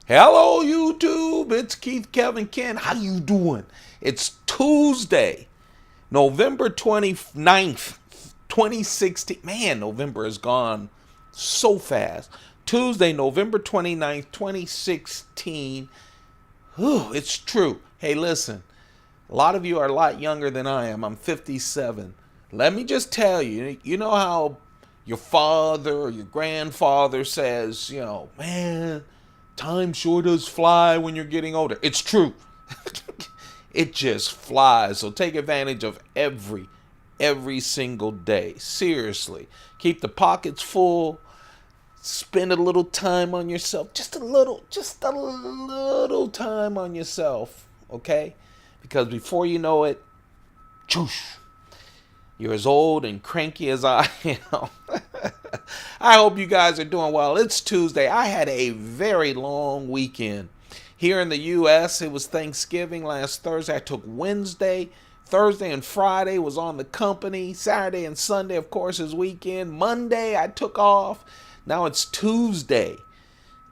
Hello, YouTube. It's Keith, Kevin, Ken. How you doing? It's Tuesday, November 29th, 2016. Man, November is gone so fast. Tuesday, November 29th, 2016. Whew, it's true. Hey, listen. A lot of you are a lot younger than I am. I'm 57. Let me just tell you, you know how your father or your grandfather says, man, time sure does fly when you're getting older. It's true. It just flies. So take advantage of every single day. Seriously. Keep the pockets full. Spend a little time on yourself. Just a little time on yourself. Okay? Because before you know it, choosh, you're as old and cranky as I am. I hope you guys are doing well. It's Tuesday. I had a very long weekend. Here in the U.S., it was Thanksgiving last Thursday. I took Wednesday. Thursday and Friday was on the company. Saturday and Sunday, of course, is weekend. Monday, I took off. Now it's Tuesday.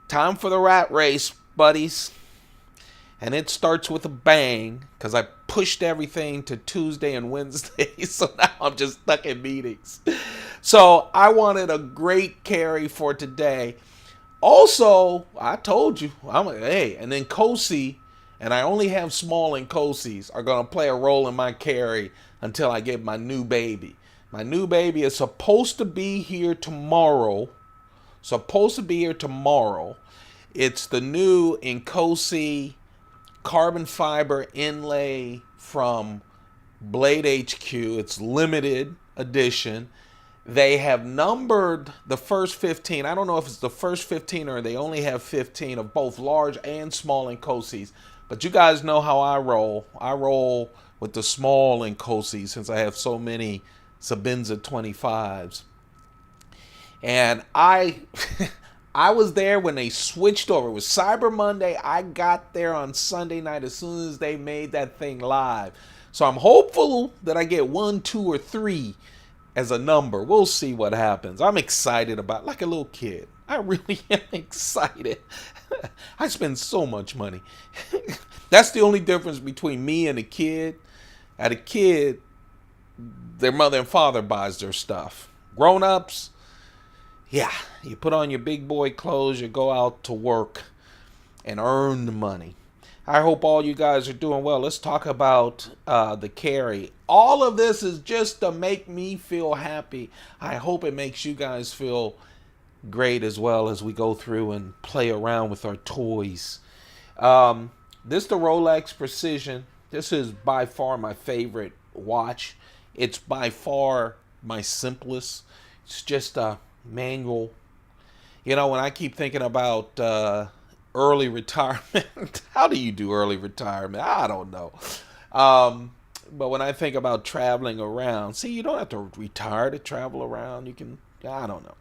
Time for the rat race, buddies. And it starts with a bang because I pushed everything to Tuesday and Wednesday. So now I'm just stuck in meetings. So I wanted a great carry for today. Also, I told you, and then Inkosi, and I only have small Inkosis, are going to play a role in my carry until I get my new baby. My new baby is supposed to be here tomorrow. It's the new Inkosi carbon fiber inlay from Blade HQ. It's limited edition. They have numbered the first 15. I don't know if it's the first 15 or they only have 15 of both large and small Inkosis. But you guys know how I roll. I roll with the small Inkosis since I have so many Sebenza 25s. And I I was there when they switched over. It was Cyber Monday. I got there on Sunday night as soon as they made that thing live. So I'm hopeful that I get 1, 2, or 3 as a number. We'll see what happens. I'm excited about it, like a little kid. I really am excited. I spend so much money. That's the only difference between me and a kid. At a kid, their mother and father buys their stuff. Grown-ups, yeah, you put on your big boy clothes, you go out to work and earn the money. I hope all you guys are doing well. Let's talk about the carry. All of this is just to make me feel happy. I hope it makes you guys feel great as well as we go through and play around with our toys. This the Rolex Precision. This is by far my favorite watch. It's by far my simplest. It's just a manual. When I keep thinking about early retirement, how do you do early retirement? I don't know. But when I think about traveling around, see, you don't have to retire to travel around. You can, I don't know.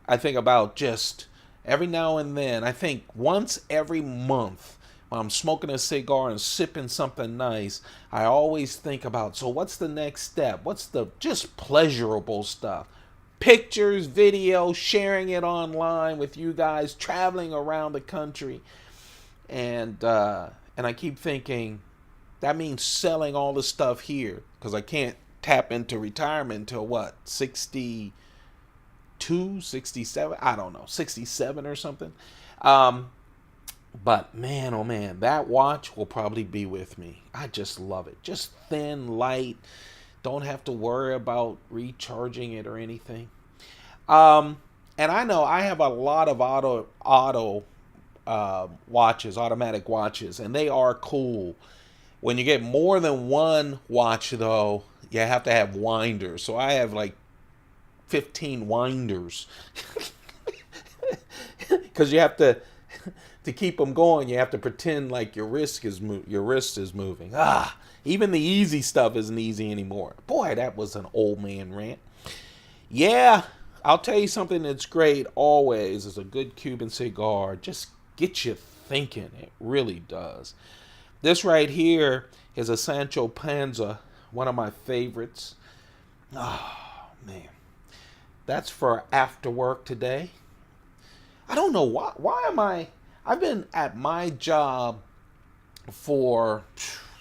I think about just every now and then. I think once every month when I'm smoking a cigar and sipping something nice, I always think about, so what's the next step? What's the just pleasurable stuff? Pictures, video, sharing it online with you guys, traveling around the country. And I keep thinking, that means selling all the stuff here because I can't tap into retirement until what, 62, 67? I don't know, 67 or something. But man, oh man, that watch will probably be with me. I just love it. Just thin, light. Don't have to worry about recharging it or anything. And I know I have a lot of auto watches, automatic watches, and they are cool. When you get more than one watch, though, you have to have winders. So I have like 15 winders because you have to keep them going. You have to pretend like your wrist is moving. Even the easy stuff isn't easy anymore. Boy, that was an old man rant. Yeah, I'll tell you something that's great always is a good Cuban cigar. Just get you thinking. It really does. This right here is a Sancho Panza, one of my favorites. Oh, man. That's for after work today. I don't know why. Why am I I've been at my job for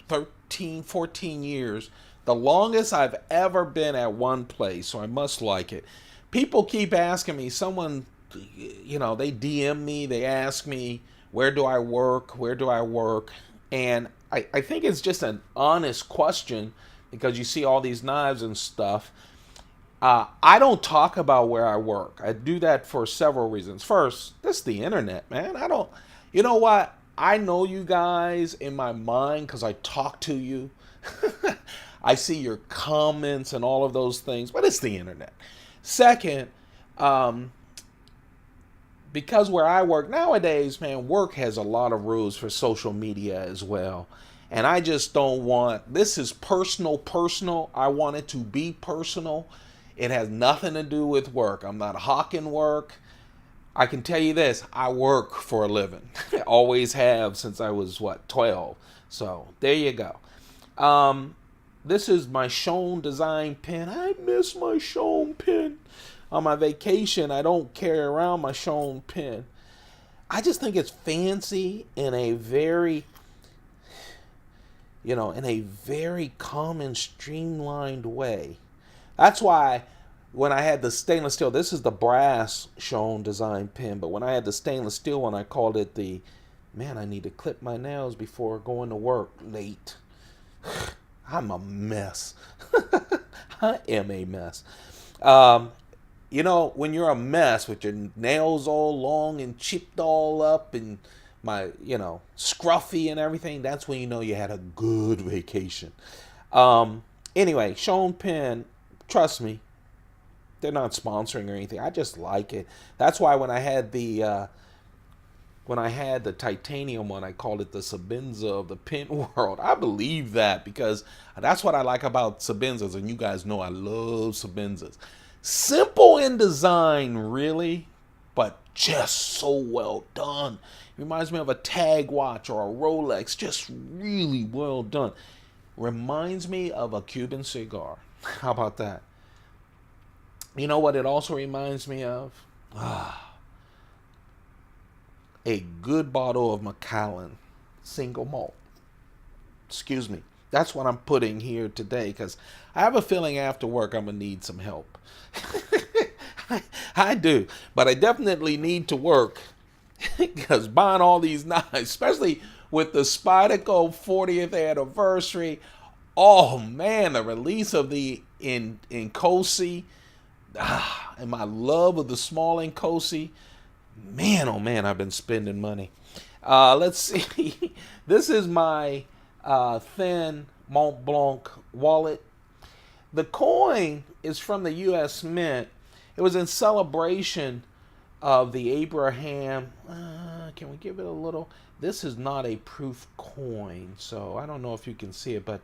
13, 14 years, the longest I've ever been at one place, so I must like it. People keep asking me, someone, they DM me, they ask me, where do I work? Where do I work? And I think it's just an honest question because you see all these knives and stuff. I don't talk about where I work. I do that for several reasons. First, this is the internet, man. You know what? I know you guys in my mind because I talk to you. I see your comments and all of those things, but it's the internet. Second, because where I work nowadays, man, work has a lot of rules for social media as well. And I just don't want, this is personal. I want it to be personal. It has nothing to do with work. I'm not hawking work. I can tell you this, I work for a living. Always have since I was, 12. So there you go. This is my Schoen design pen. I miss my Schoen pen. On my vacation, I don't carry around my Schoen pen. I just think it's fancy in a very, calm and streamlined way. That's why when I had the stainless steel, this is the brass Schoen design pen, but when I had the stainless steel one, I called it I need to clip my nails before going to work late. I'm a mess. I am a mess. When you're a mess with your nails all long and chipped all up and scruffy and everything, that's when you know you had a good vacation. Anyway, Schoen pen, trust me, they're not sponsoring or anything. I just like it. That's why when I had the titanium one, I called it the Sebenza of the pen world. I believe that because that's what I like about Sebenzas, and you guys know I love Sebenzas. Simple in design, really, but just so well done. It reminds me of a Tag watch or a Rolex, just really well done. Reminds me of a Cuban cigar. How about that? You know what it also reminds me of? A good bottle of Macallan single malt. Excuse me. That's what I'm putting here today because I have a feeling after work I'm going to need some help. I do. But I definitely need to work because buying all these knives, especially with the Spyderco 40th anniversary, oh man, the release of the Inkosi, and my love of the small Inkosi, man, oh man, I've been spending money. Let's see. This is my thin Mont Blanc wallet. The coin is from the U.S. Mint. It was in celebration of the Abraham. Can we give it a little? This is not a proof coin, so I don't know if you can see it, but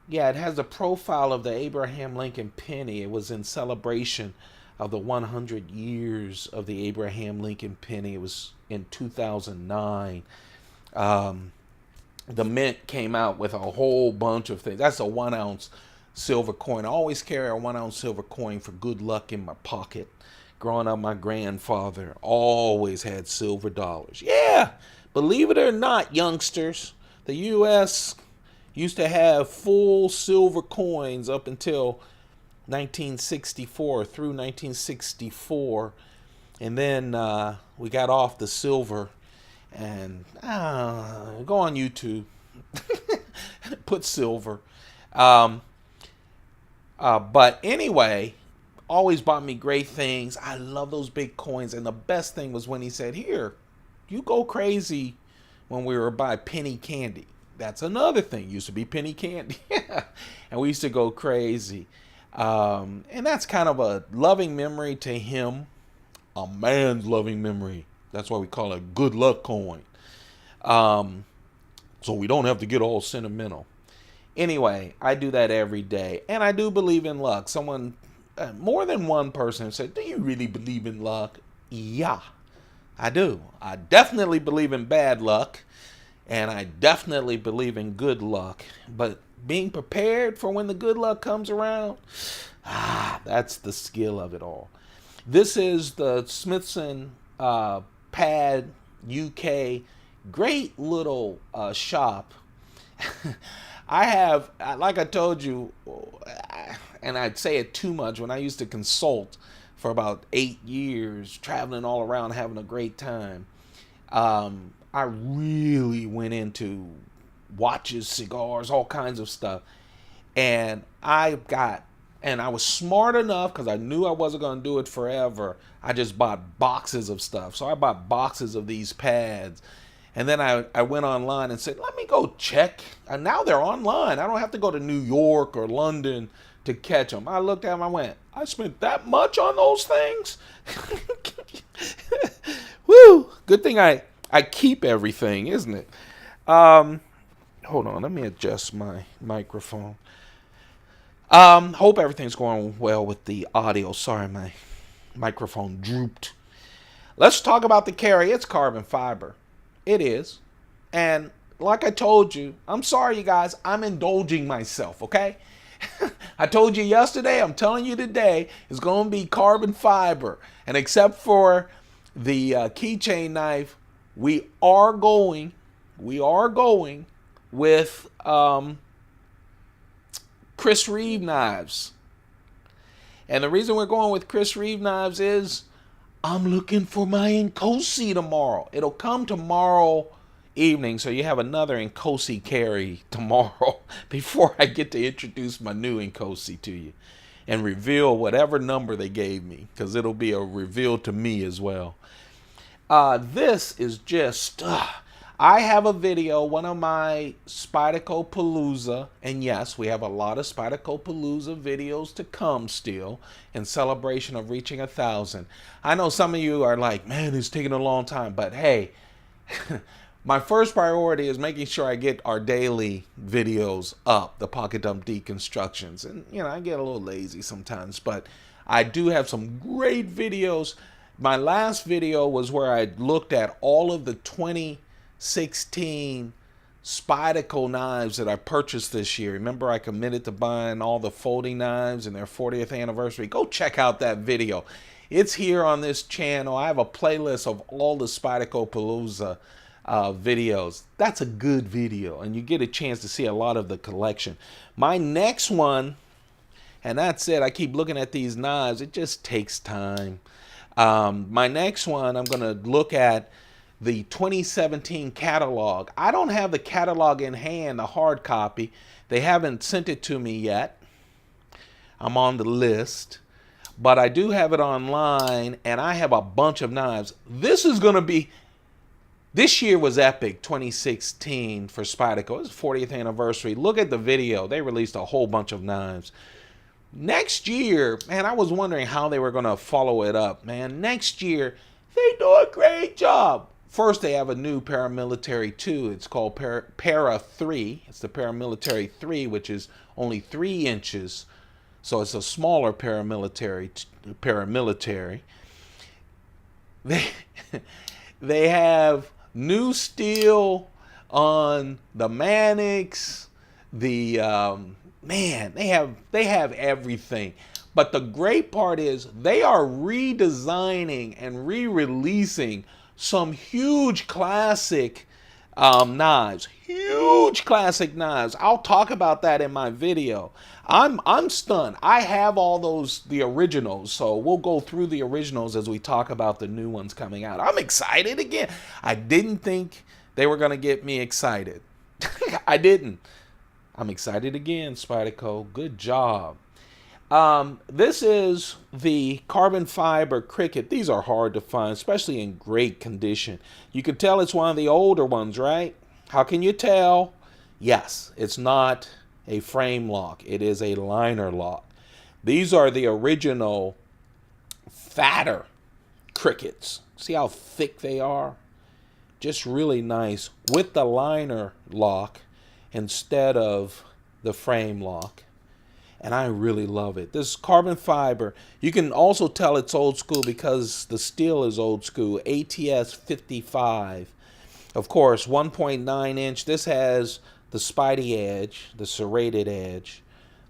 yeah, it has a profile of the Abraham Lincoln penny. It was in celebration of the 100 years of the Abraham Lincoln penny. It was in 2009. The Mint came out with a whole bunch of things. That's a 1 ounce silver coin. I always carry a 1 ounce silver coin for good luck in my pocket. Growing up, my grandfather always had silver dollars. Yeah, believe it or not, youngsters, the U.S. used to have full silver coins up until 1964, through 1964. And then we got off the silver. And go on YouTube, put silver. But anyway, always bought me great things. I love those big coins. And the best thing was when he said, here, you go crazy when we were by penny candy. That's another thing. Used to be penny candy. And we used to go crazy. And that's kind of a loving memory to him. A man's loving memory. That's why we call it a good luck coin. So we don't have to get all sentimental. Anyway, I do that every day. And I do believe in luck. Someone, more than one person said, do you really believe in luck? Yeah, I do. I definitely believe in bad luck. And I definitely believe in good luck. But being prepared for when the good luck comes around, that's the skill of it all. This is the Smithson pad UK. Great little shop. I have, like I told you, and I'd say it too much, when I used to consult for about 8 years, traveling all around, having a great time. I really went into watches, cigars, all kinds of stuff. And I was smart enough because I knew I wasn't going to do it forever. I just bought boxes of stuff. So I bought boxes of these pads. And then I went online and said, let me go check. And now they're online. I don't have to go to New York or London to catch them. I looked at them, I went, I spent that much on those things? Woo! Good thing I keep everything, isn't it? Hold on, let me adjust my microphone. Hope everything's going well with the audio. Sorry, my microphone drooped. Let's talk about the carry. It's carbon fiber. It is. And like I told you, I'm sorry, you guys, I'm indulging myself, okay? I told you yesterday, I'm telling you today, it's going to be carbon fiber. And except for the keychain knife, we are going with Chris Reeve knives. And the reason we're going with Chris Reeve knives is I'm looking for my Inkosi tomorrow. It'll come tomorrow evening, so you have another Inkosi carry tomorrow before I get to introduce my new Inkosi to you and reveal whatever number they gave me, because it'll be a reveal to me as well. This is just... I have a video, one of my Spyderco Palooza, and yes, we have a lot of Spyderco Palooza videos to come still in celebration of reaching 1,000. I know some of you are like, man, it's taking a long time, but hey, my first priority is making sure I get our daily videos up, the Pocket Dump Deconstructions. And, you know, I get a little lazy sometimes, but I do have some great videos. My last video was where I looked at all of the 2016 Spyderco knives that I purchased this year. Remember, I committed to buying all the folding knives in their 40th anniversary. Go check out that video. It's here on this channel. I have a playlist of all the Spyderco Palooza videos. That's a good video, and you get a chance to see a lot of the collection. My next one, and that's it. I keep looking at these knives. It just takes time. My next one, I'm going to look at the 2017 catalog. I don't have the catalog in hand, the hard copy. They haven't sent it to me yet. I'm on the list, but I do have it online, and I have a bunch of knives. This year was epic, 2016 for Spyderco. It's 40th anniversary. Look at the video. They released a whole bunch of knives. Next year, man, I was wondering how they were going to follow it up, man. Next year, they do a great job. First, they have a new paramilitary 2. It's called Para 3. It's the paramilitary 3, which is only 3 inches. So it's a smaller paramilitary. They have new steel on the Mannix. Man, they have everything. But the great part is they are redesigning and re-releasing some huge classic knives. Huge classic knives. I'll talk about that in my video. I'm stunned. I have all the originals, so we'll go through the originals as we talk about the new ones coming out. I'm excited again. I didn't think they were going to get me excited. I didn't. I'm excited again, Spyderco. Good job. This is the carbon fiber cricket. These are hard to find, especially in great condition. You can tell it's one of the older ones, right? How can you tell? Yes, it's not a frame lock. It is a liner lock. These are the original fatter crickets. See how thick they are? Just really nice with the liner lock instead of the frame lock. And I really love it. This carbon fiber, you can also tell it's old school because the steel is old school. ATS 55. Of course, 1.9 inch. This has the Spidey edge, the serrated edge.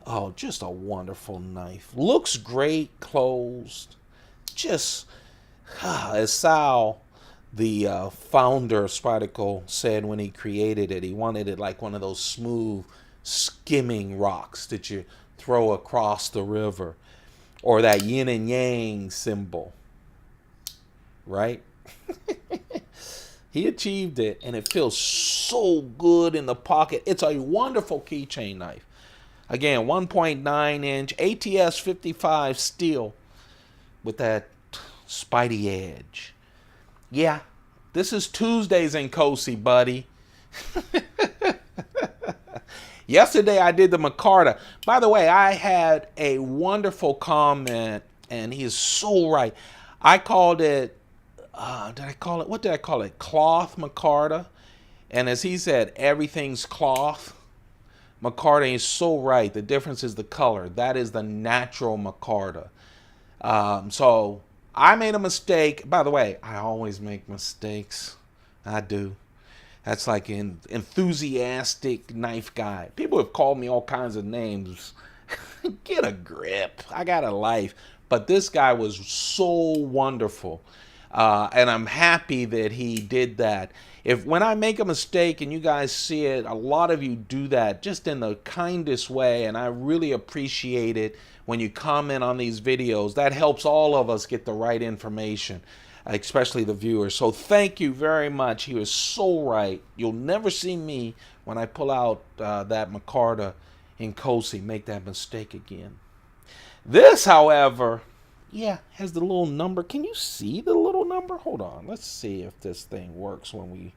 Oh, just a wonderful knife. Looks great closed. Just, as Sal, the founder of Spyderco said when he created it, he wanted it like one of those smooth, skimming rocks that you throw across the river, or that yin and yang symbol, right? He achieved it, and it feels so good in the pocket. It's a wonderful keychain knife. Again, 1.9 inch ATS 55 steel with that spidey edge. Yeah, this is Tuesday's Inkosi, buddy. Yesterday I did the Micarta. By the way, I had a wonderful comment, and he is so right. I called it, what did I call it? Cloth Micarta. And as he said, everything's cloth. Micarta is so right. The difference is the color. That is the natural Micarta. So I made a mistake. By the way, I always make mistakes. I do. That's like an enthusiastic knife guy. People have called me all kinds of names. Get a grip. I got a life. But this guy was so wonderful. And I'm happy that he did that. When I make a mistake and you guys see it, a lot of you do that just in the kindest way, and I really appreciate it when you comment on these videos. That helps all of us get the right information, especially the viewers. So thank you very much. He was so right. You'll never see me, when I pull out that Micarta Inkosi, make that mistake again. This, however, yeah, has the little number. Can you see the little number? Hold on. Let's see if this thing works when we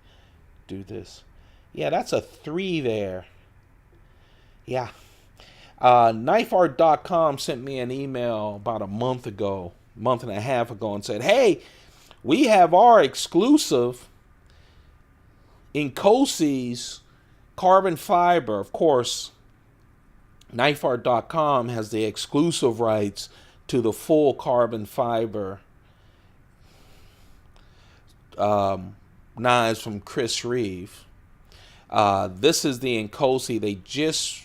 do this. Yeah, that's a 3 there. Yeah. KnifeArt.com sent me an email about a month and a half ago, and said, hey, we have our exclusive Inkosi's carbon fiber. Of course, KnifeArt.com has the exclusive rights to the full carbon fiber knives from Reeve. This is the Inkosi they just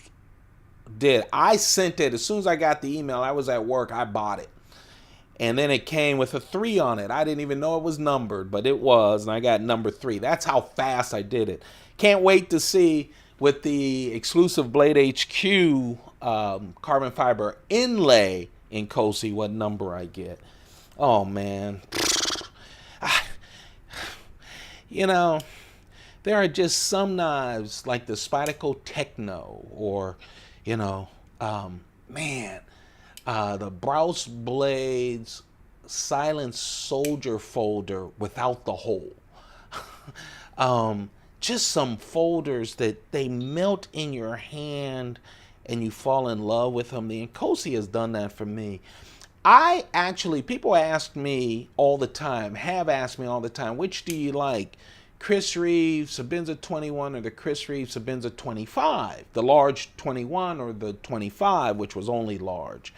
did. I sent it as soon as I got the email. I was at work. I bought it. And then it came with a 3 on it. I didn't even know it was numbered, but it was, and I got number 3. That's how fast I did it. Can't wait to see with the exclusive Blade HQ carbon fiber inlay Inkosi what number I get. Oh man. You know, there are just some knives like the Spyderco Techno, or the Browse Blades Silent Soldier folder without the hole. Just some folders that they melt in your hand and you fall in love with them. The Inkosi has done that for me. People ask me all the time, which do you like? Reeve Sebenza 21 or the Reeve Sebenza 25? The large 21 or the 25, which was only large?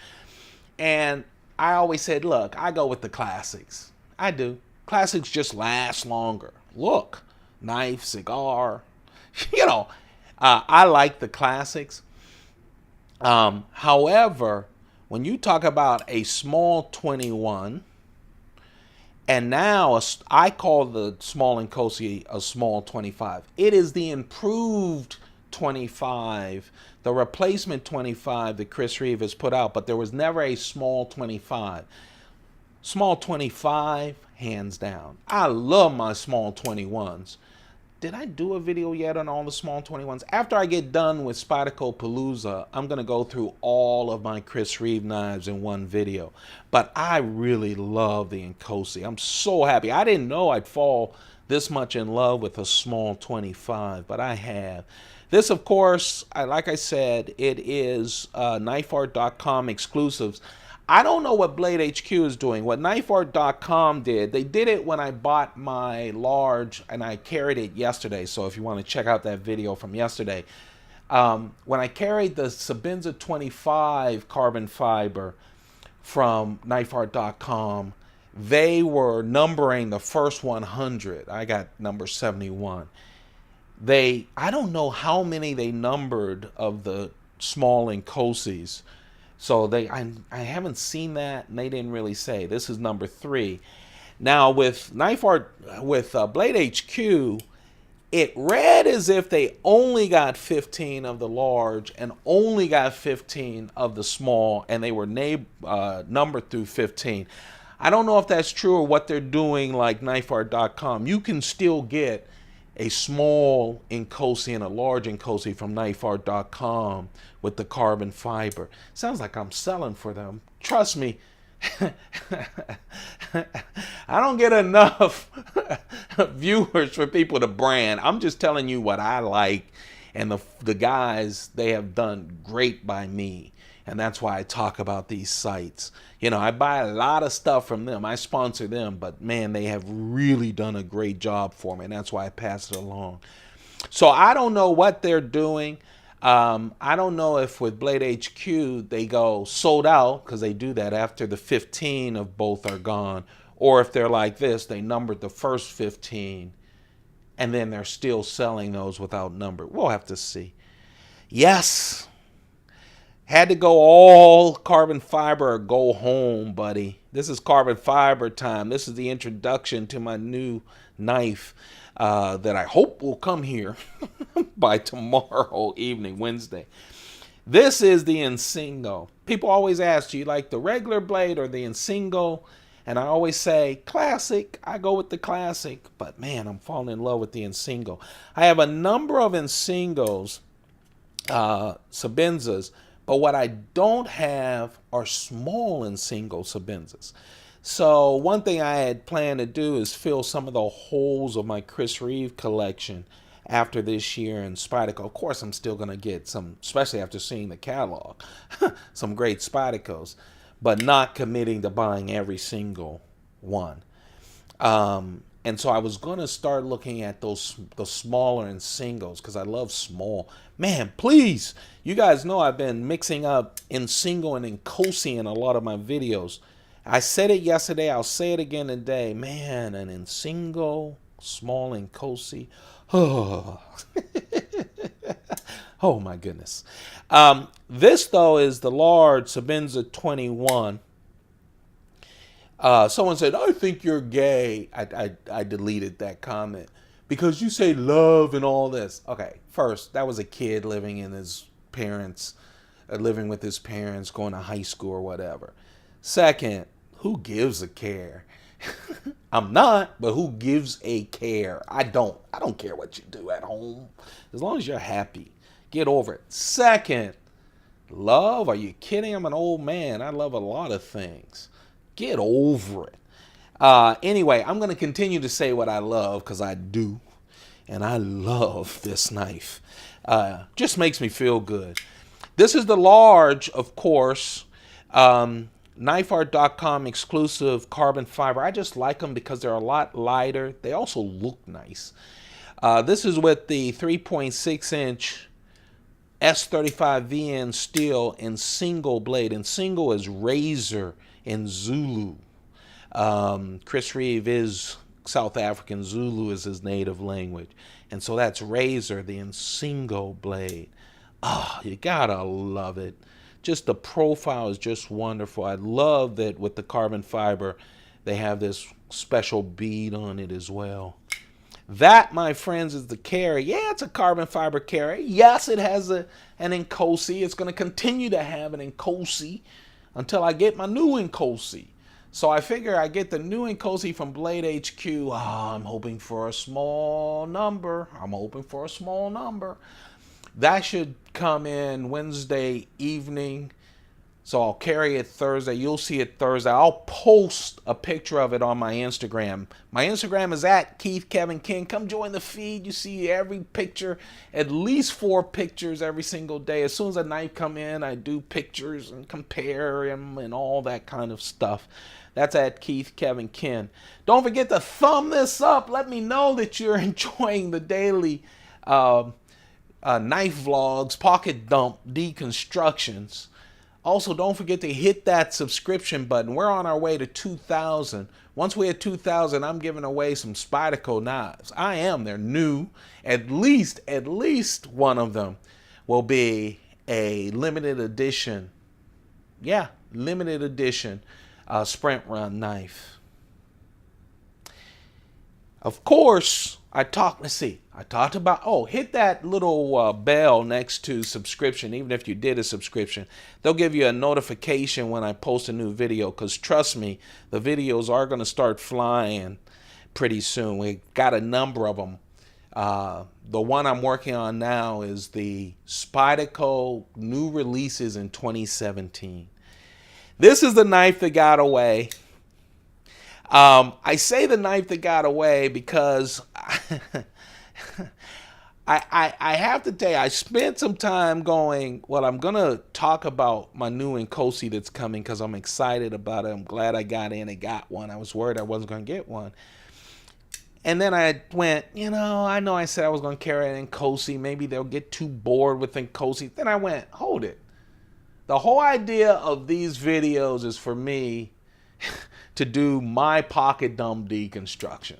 And I always said, look, I go with the classics. I do. Classics just last longer. Look, knife, cigar, I like the classics. However, when you talk about a small 21, and now I call the small Inkosi a small 25. It is the improved 25, the replacement 25 that Reeve has put out, but there was never a small 25. Small 25, hands down. I love my small 21s. Did I do a video yet on all the small 21s? After I get done with Spyderco Palooza, I'm going to go through all of my Reeve knives in one video. But I really love the Inkosi. I'm so happy. I didn't know I'd fall this much in love with a small 25, but I have. This, of course, like I said, it is KnifeArt.com exclusives. I don't know what Blade HQ is doing. What KnifeArt.com did, they did it when I bought my large, and I carried it yesterday. So if you want to check out that video from yesterday, when I carried the Sebenza 25 carbon fiber from KnifeArt.com, they were numbering the first 100. I got number 71. I don't know how many they numbered of the small Inkosis. So I haven't seen that, and they didn't really say. This is number 3. Now with Knife Art, with Blade HQ, it read as if they only got 15 of the large and only got 15 of the small, and they were numbered through 15. I don't know if that's true or what they're doing like knifeart.com. You can still get a small Inkosi and a large Inkosi from knifeart.com with the carbon fiber. Sounds like I'm selling for them. Trust me. I don't get enough viewers for people to brand. I'm just telling you what I like, and the guys, they have done great by me, and that's why I talk about these sites. You know, I buy a lot of stuff from them. I sponsor them, but man, they have really done a great job for me, and that's why I pass it along. So I don't know what they're doing. I don't know if with Blade HQ they go sold out, because they do that after the 15 of both are gone, or if they're like this, they numbered the first 15 and then they're still selling those without number. We'll have to see. Yes, had to go all carbon fiber or go home, buddy. This is carbon fiber time. This is the introduction to my new knife that I hope will come here by tomorrow evening, Wednesday. This is the Insingo. People always ask, do you like the regular blade or the Insingo? And I always say, classic. I go with the classic. But man, I'm falling in love with the Insingo. I have a number of Insingos, Sebenzas, but what I don't have are small Insingo Sebenzas. So one thing I had planned to do is fill some of the holes of my Chris Reeve collection after this year in Spyderco. Of course, I'm still going to get some, especially after seeing the catalog, some great Spydercos, but not committing to buying every single one. And so I was going to start looking at the smaller Insingos, because I love small. Man, please, you guys know I've been mixing up Insingo and Inkosi in a lot of my videos. I said it yesterday, I'll say it again today. Man, an Insingo, small Inkosi. Oh. Oh my goodness. This though is the large Sebenza 21. Someone said, I think you're gay. I deleted that comment because you say love and all this. Okay, first, that was a kid living in his parents, living with his parents, going to high school or whatever. Second, who gives a care? I'm not, but who gives a care? I don't care what you do at home. As long as you're happy, get over it. Second, love? Are you kidding? I'm an old man. I love a lot of things. Get over it. Anyway, I'm going to continue to say what I love, because I do. And I love this knife. Just makes me feel good. This is the large, of course. Knifeart.com exclusive carbon fiber. I just like them because they're a lot lighter. They also look nice. This is with the 3.6 inch S35VN steel in single blade. And single is razor in Zulu. Chris Reeve is South African. Zulu is his native language. And so that's razor, the Insingo blade. Oh, you gotta love it. Just the profile is just wonderful. I love that with the carbon fiber, they have this special bead on it as well. That, my friends, is the carry. Yeah, it's a carbon fiber carry. Yes, it has an Inkosi. It's going to continue to have an Inkosi until I get my new Inkosi. So I figure I get the new Inkosi from Blade HQ. Oh, I'm hoping for a small number. That should come in Wednesday evening. So I'll carry it Thursday. You'll see it Thursday. I'll post a picture of it on my Instagram. My Instagram is at Keith Kevin King. Come join the feed. You see every picture, at least 4 pictures every single day. As soon as a knife come in, I do pictures and compare them and all that kind of stuff. That's at Keith Kevin King. Don't forget to thumb this up. Let me know that you're enjoying the daily knife vlogs, pocket dump, deconstructions. Also, don't forget to hit that subscription button. We're on our way to 2,000. Once we hit 2,000, I'm giving away some Spyderco knives. They're new. At least one of them will be a limited edition. Yeah, limited edition sprint run knife. Of course, let's see, I talked about, hit that little bell next to subscription. Even if you did a subscription, they'll give you a notification when I post a new video, because trust me, the videos are going to start flying pretty soon. We got a number of them. The one I'm working on now is the Spyderco new releases in 2017. This is the knife that got away. I say the knife that got away because I have to tell you, I spent some time going, well, I'm going to talk about my new Inkosi that's coming because I'm excited about it. I'm glad I got in and got one. I was worried I wasn't going to get one. And then I went, I know I said I was going to carry an Inkosi. Maybe they'll get too bored with Inkosi. Then I went, hold it. The whole idea of these videos is for me to do my pocket dump deconstruction,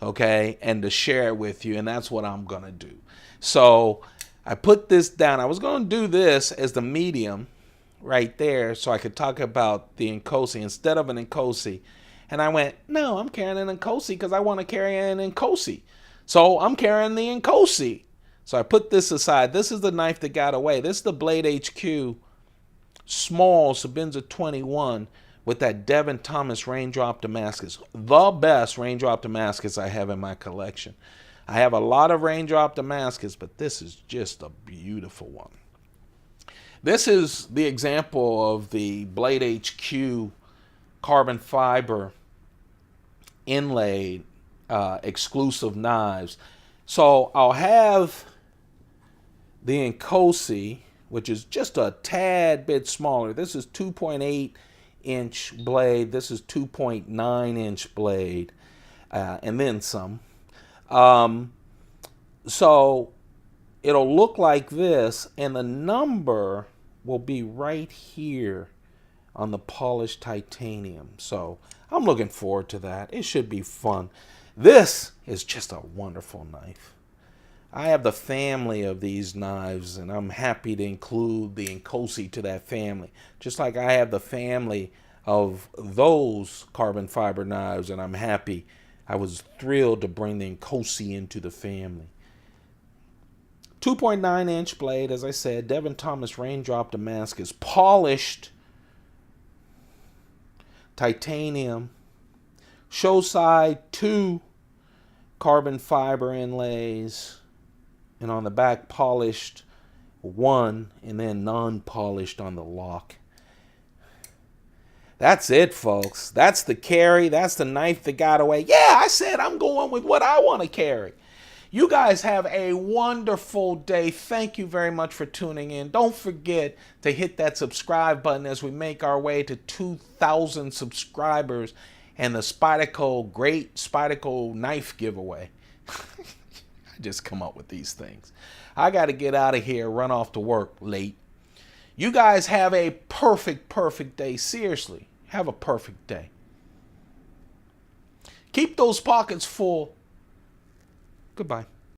okay, and to share it with you, and that's what I'm going to do. So I put this down. I was going to do this as the medium right there so I could talk about the Inkosi instead of an Inkosi. And I went, no, I'm carrying an Inkosi because I want to carry an Inkosi. So I'm carrying the Inkosi. So I put this aside. This is the knife that got away. This is the Blade HQ small Sebenza 21 with that Devin Thomas raindrop Damascus. The best raindrop Damascus I have in my collection. I have a lot of raindrop Damascus, but this is just a beautiful one. This is the example of the Blade HQ carbon fiber inlaid exclusive knives. So I'll have the Inkosi, which is just a tad bit smaller. This is 2.8 inch blade. This is 2.9 inch blade, and then some. So it'll look like this, and the number will be right here on the polished titanium. So I'm looking forward to that. It should be fun. This is just a wonderful knife. I have the family of these knives, and I'm happy to include the Inkosi to that family. Just like I have the family of those carbon fiber knives, and I'm happy. I was thrilled to bring the Inkosi into the family. 2.9 inch blade, as I said, Devin Thomas raindrop Damascus, polished titanium, show side 2 carbon fiber inlays, and on the back polished 1 and then non-polished on the lock. That's it, folks. That's the carry. That's the knife that got away. Yeah, I said I'm going with what I want to carry. You guys have a wonderful day. Thank you very much for tuning in. Don't forget to hit that subscribe button as we make our way to 2,000 subscribers and the Spyderco Great Spyderco Knife Giveaway. I just come up with these things. I got to get out of here, run off to work late. You guys have a perfect day. Seriously, have a perfect day. Keep those pockets full. Goodbye.